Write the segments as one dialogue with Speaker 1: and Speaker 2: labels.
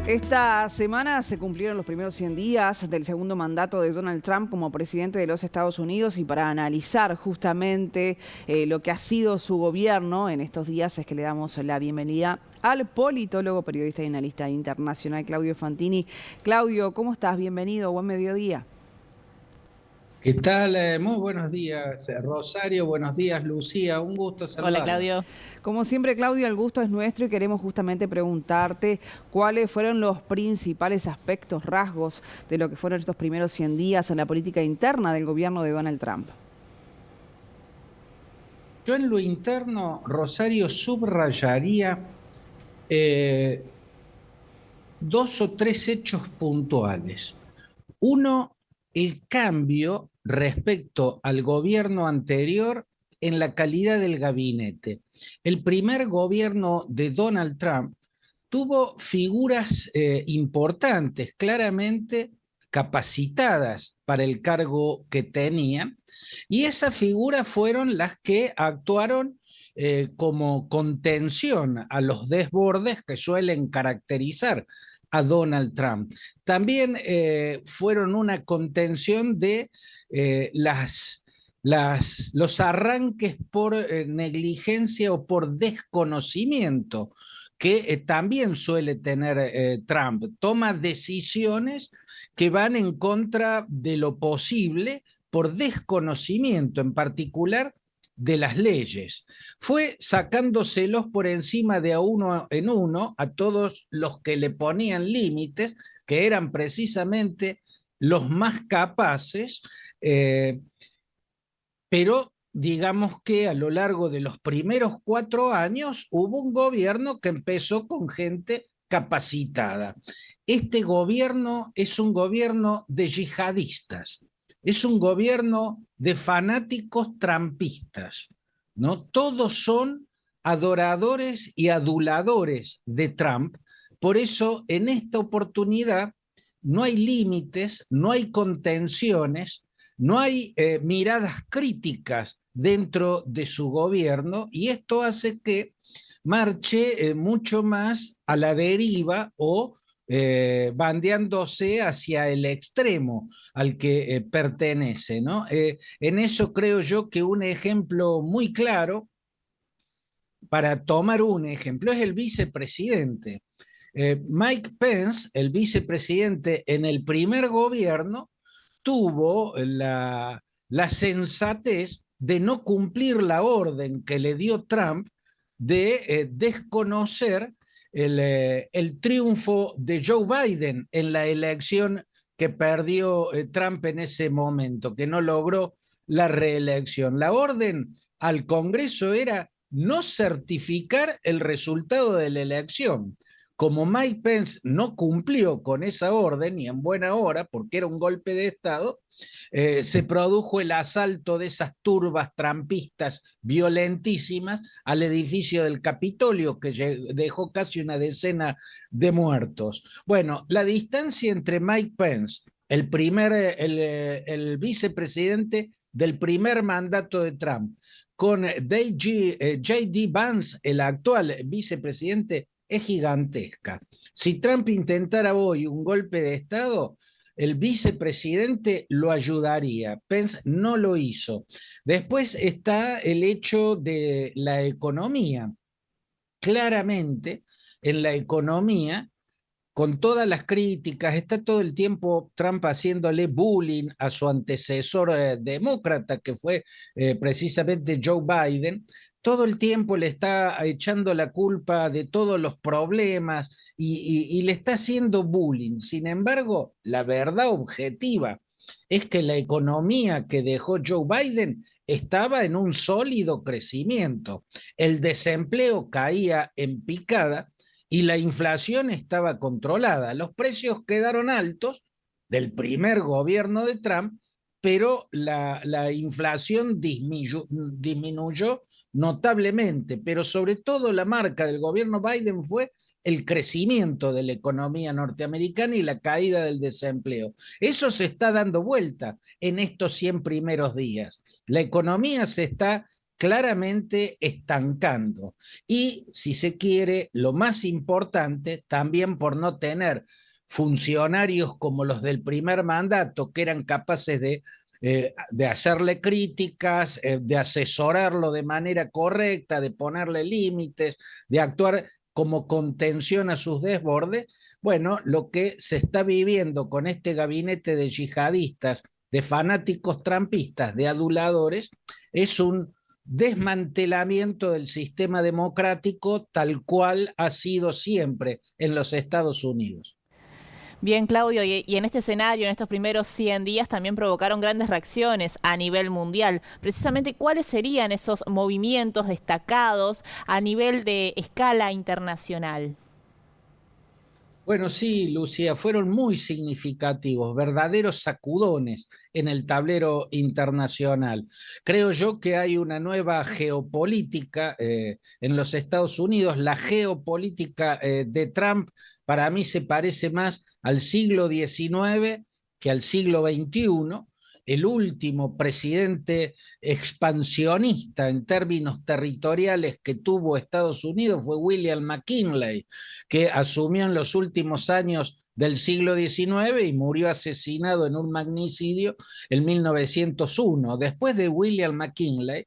Speaker 1: Esta semana se cumplieron los primeros 100 días del segundo mandato de Donald Trump como presidente de los Estados Unidos, y para analizar justamente lo que ha sido su gobierno en estos días es que le damos la bienvenida al politólogo, periodista y analista internacional Claudio Fantini. Claudio, ¿cómo estás? Bienvenido, buen mediodía.
Speaker 2: ¿Qué tal? Muy buenos días, Rosario. Buenos días, Lucía. Un gusto
Speaker 3: Hola
Speaker 2: saludarla.
Speaker 3: Claudio.
Speaker 1: Como siempre, Claudio, el gusto es nuestro y queremos justamente preguntarte cuáles fueron los principales aspectos, rasgos de lo que fueron estos primeros 100 días en la política interna del gobierno de Donald Trump.
Speaker 2: Yo en lo interno, Rosario, subrayaría eh, dos o tres hechos puntuales. Uno, el cambio respecto al gobierno anterior en la calidad del gabinete. El primer gobierno de Donald Trump tuvo figuras importantes, claramente capacitadas para el cargo que tenían, y esas figuras fueron las que actuaron como contención a los desbordes que suelen caracterizar a Donald Trump. También fueron una contención de los arranques por negligencia o por desconocimiento que también suele tener Trump. Toma decisiones que van en contra de lo posible por desconocimiento, en particular de las leyes. Fue sacándoselos por encima de a uno en uno a todos los que le ponían límites, que eran precisamente los más capaces, pero digamos que a lo largo de los primeros 4 años hubo un gobierno que empezó con gente capacitada. Este gobierno es un gobierno de yihadistas, es un gobierno de fanáticos trampistas, ¿no? Todos son adoradores y aduladores de Trump. Por eso, en esta oportunidad, no hay límites, no hay contenciones, no hay miradas críticas dentro de su gobierno, y esto hace que marche mucho más a la deriva o bandeándose hacia el extremo al que pertenece, ¿no? En eso creo yo que un ejemplo muy claro, para tomar un ejemplo, es el vicepresidente. Mike Pence, el vicepresidente en el primer gobierno, tuvo la sensatez de no cumplir la orden que le dio Trump de desconocer el triunfo de Joe Biden en la elección que perdió Trump en ese momento, que no logró la reelección. La orden al Congreso era no certificar el resultado de la elección. Como Mike Pence no cumplió con esa orden, y en buena hora, porque era un golpe de Estado, se produjo el asalto de esas turbas trampistas violentísimas al edificio del Capitolio, que dejó casi una decena de muertos. Bueno, la distancia entre Mike Pence, el vicepresidente del primer mandato de Trump, con J.D. Vance, el actual vicepresidente, es gigantesca. Si Trump intentara hoy un golpe de Estado, el vicepresidente lo ayudaría. Pence no lo hizo. Después está el hecho de la economía. Claramente, en la economía, con todas las críticas, está todo el tiempo Trump haciéndole bullying a su antecesor demócrata, que fue precisamente Joe Biden. Todo el tiempo le está echando la culpa de todos los problemas y le está haciendo bullying. Sin embargo, la verdad objetiva es que la economía que dejó Joe Biden estaba en un sólido crecimiento. El desempleo caía en picada y la inflación estaba controlada. Los precios quedaron altos del primer gobierno de Trump, pero la inflación disminuyó notablemente, pero sobre todo la marca del gobierno Biden fue el crecimiento de la economía norteamericana y la caída del desempleo. Eso se está dando vuelta en estos 100 primeros días. La economía se está claramente estancando. Y, si se quiere, lo más importante, también por no tener funcionarios como los del primer mandato, que eran capaces de hacerle críticas, de asesorarlo de manera correcta, de ponerle límites, de actuar como contención a sus desbordes. Bueno, lo que se está viviendo con este gabinete de yihadistas, de fanáticos trampistas, de aduladores, es un desmantelamiento del sistema democrático tal cual ha sido siempre en los Estados Unidos.
Speaker 3: Bien, Claudio, y en este escenario, en estos primeros 100 días, también provocaron grandes reacciones a nivel mundial. Precisamente, ¿cuáles serían esos movimientos destacados a nivel de escala internacional?
Speaker 2: Bueno, sí, Lucía, fueron muy significativos, verdaderos sacudones en el tablero internacional. Creo yo que hay una nueva geopolítica en los Estados Unidos. La geopolítica de Trump para mí se parece más al siglo XIX que al siglo XXI. El último presidente expansionista en términos territoriales que tuvo Estados Unidos fue William McKinley, que asumió en los últimos años del siglo XIX y murió asesinado en un magnicidio en 1901. Después de William McKinley,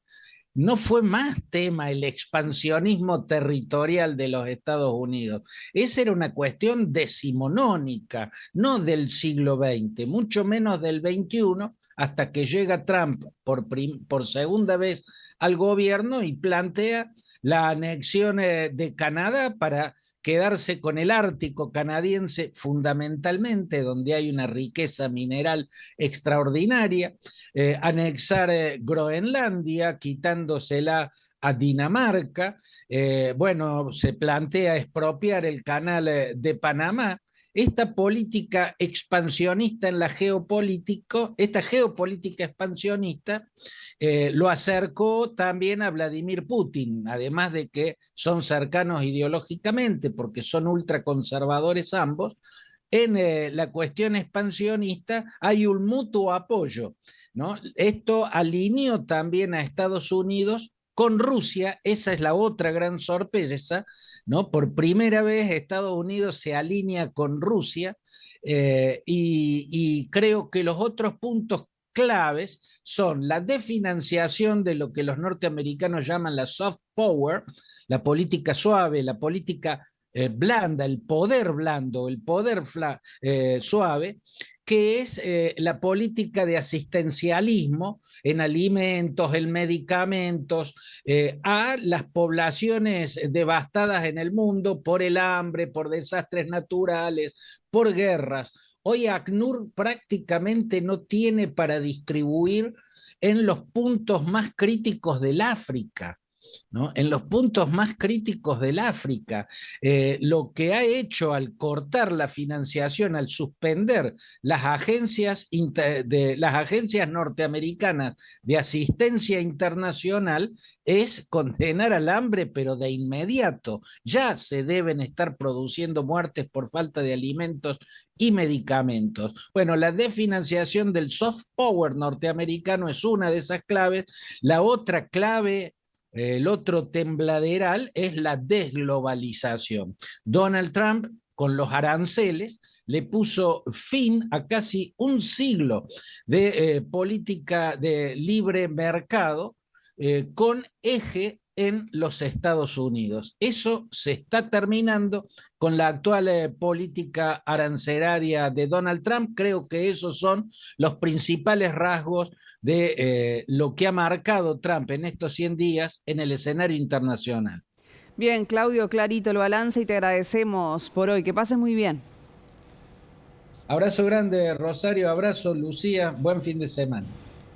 Speaker 2: no fue más tema el expansionismo territorial de los Estados Unidos. Esa era una cuestión decimonónica, no del siglo XX, mucho menos del XXI, hasta que llega Trump por segunda vez al gobierno y plantea la anexión de Canadá para quedarse con el Ártico canadiense fundamentalmente, donde hay una riqueza mineral extraordinaria, anexar Groenlandia, quitándosela a Dinamarca, bueno, se plantea expropiar el canal de Panamá. Esta política expansionista en la geopolítica, esta geopolítica expansionista, lo acercó también a Vladimir Putin, además de que son cercanos ideológicamente, porque son ultraconservadores ambos. En la cuestión expansionista hay un mutuo apoyo, ¿no? Esto alineó también a Estados Unidos con Rusia. Esa es la otra gran sorpresa, ¿no? Por primera vez Estados Unidos se alinea con Rusia, y creo que los otros puntos claves son la desfinanciación de lo que los norteamericanos llaman la soft power, la política suave, la política blanda, el poder blando, el poder suave, que es la política de asistencialismo en alimentos, en medicamentos, a las poblaciones devastadas en el mundo por el hambre, por desastres naturales, por guerras. Hoy ACNUR prácticamente no tiene para distribuir en los puntos más críticos del África, ¿no? En los puntos más críticos del África. Lo que ha hecho al cortar la financiación, al suspender las agencias norteamericanas de asistencia internacional, es condenar al hambre, pero de inmediato. Ya se deben estar produciendo muertes por falta de alimentos y medicamentos. Bueno, la desfinanciación del soft power norteamericano es una de esas claves. La otra clave, el otro tembladeral, es la desglobalización. Donald Trump, con los aranceles, le puso fin a casi un siglo de política de libre mercado, con eje en los Estados Unidos. Eso se está terminando con la actual política arancelaria de Donald Trump. Creo que esos son los principales rasgos de lo que ha marcado Trump en estos 100 días en el escenario internacional.
Speaker 1: Bien, Claudio, clarito el balance y te agradecemos por hoy. Que pases muy bien.
Speaker 2: Abrazo grande, Rosario, abrazo, Lucía, buen fin de semana.